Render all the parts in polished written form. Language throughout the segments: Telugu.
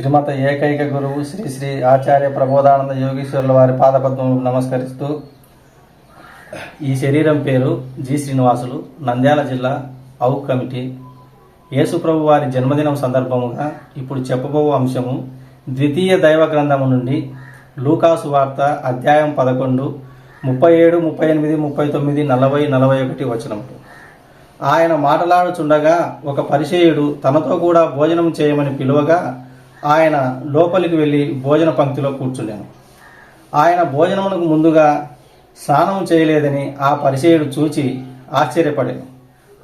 శ్రీమత ఏకైక గురువు శ్రీ శ్రీ ఆచార్య ప్రబోధానంద యోగీశ్వరుల వారి పాదపద్మములకు నమస్కరిస్తూ, ఈ శరీరం పేరు జి శ్రీనివాసులు, నంద్యాల జిల్లా ఔక్ కమిటీ. యేసుప్రభు వారి జన్మదినం సందర్భముగా ఇప్పుడు చెప్పబో అంశము ద్వితీయ దైవ గ్రంథము నుండి లూకాసు వార్త అధ్యాయం 11, 37, 38, 39, 40, 41 వచనములు. ఆయన మాటలాడుచుండగా ఒక పరిసయ్యుడు తనతో కూడా భోజనం చేయమని పిలువగా ఆయన లోపలికి వెళ్ళి భోజన పంక్తిలో కూర్చుండాను. ఆయన భోజనమునకు ముందుగా స్నానం చేయలేదని ఆ పరిసయ్యుడు చూచి ఆశ్చర్యపడాను.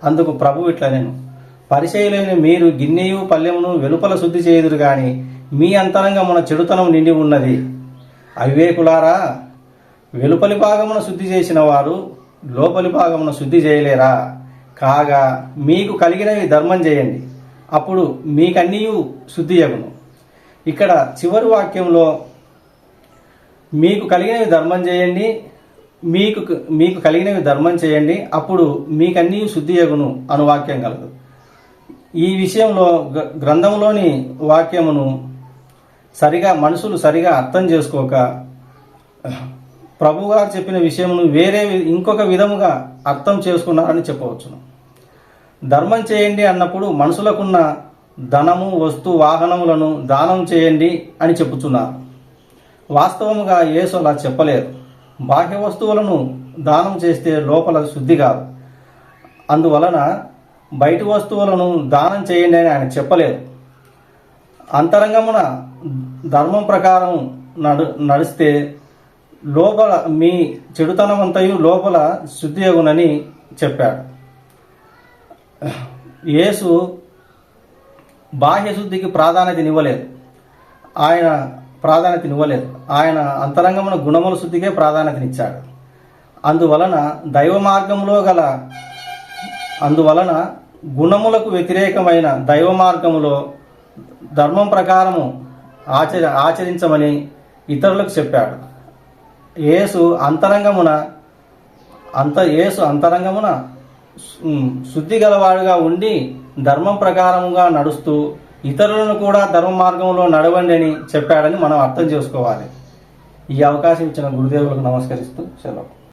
అందుకు ప్రభు ఇట్లనెను, పరిసయ్యులైన మీరు గిన్నెయు పల్లెమును వెలుపల శుద్ధి చేయుదురు గాని మీ అంతరంగమున చెడుతనం నిండి ఉన్నది. అవివేకులారా, వెలుపలి భాగమున శుద్ధి చేసిన వారు లోపలి భాగమున శుద్ధి చేయలేరా? కాగా మీకు కలిగినవి ధర్మం చేయండి, అప్పుడు మీకన్నీయు శుద్ధియగును. ఇక్కడ చివరి వాక్యంలో మీకు కలిగినవి ధర్మం చేయండి, మీకు కలిగినవి ధర్మం చేయండి, అప్పుడు మీకన్నీ శుద్ధియగును అను వాక్యం కలదు. ఈ విషయంలో గ్రంథంలోని వాక్యమును మనుషులు సరిగా అర్థం చేసుకోక ప్రభుగారు చెప్పిన విషయమును ఇంకొక విధముగా అర్థం చేసుకున్నారని చెప్పవచ్చును. ధర్మం చేయండి అన్నప్పుడు మనుషులకున్న ధనము, వస్తు, వాహనములను దానం చేయండి అని చెప్పుచున్నారు. వాస్తవముగా యేసు అలా చెప్పలేదు. బాహ్య వస్తువులను దానం చేస్తే లోపల శుద్ధి కాదు. అందువలన బయటి వస్తువులను దానం చేయండి అని ఆయన చెప్పలేదు. అంతరంగమున ధర్మం ప్రకారం నడిస్తే లోపల మీ చెడుతనమంతయు లోపల శుద్ధియగునని చెప్పాడు. యేసు బాహ్య శుద్ధికి ప్రాధాన్యతనివ్వలేదు. ఆయన అంతరంగమున గుణముల శుద్ధికే ప్రాధాన్యతనిచ్చాడు. అందువలన గుణములకు వ్యతిరేకమైన దైవ మార్గములో ధర్మం ప్రకారము ఆచరించమని ఇతరులకు చెప్పాడు. యేసు అంతరంగమున శుద్ధి గలవాడుగా ఉండి ధర్మం ప్రకారముగా నడుస్తూ ఇతరులను కూడా ధర్మ మార్గంలో నడవండి అని చెప్పాడని మనం అర్థం చేసుకోవాలి. ఈ అవకాశం ఇచ్చిన గురుదేవులకు నమస్కరిస్తూ సెలవు.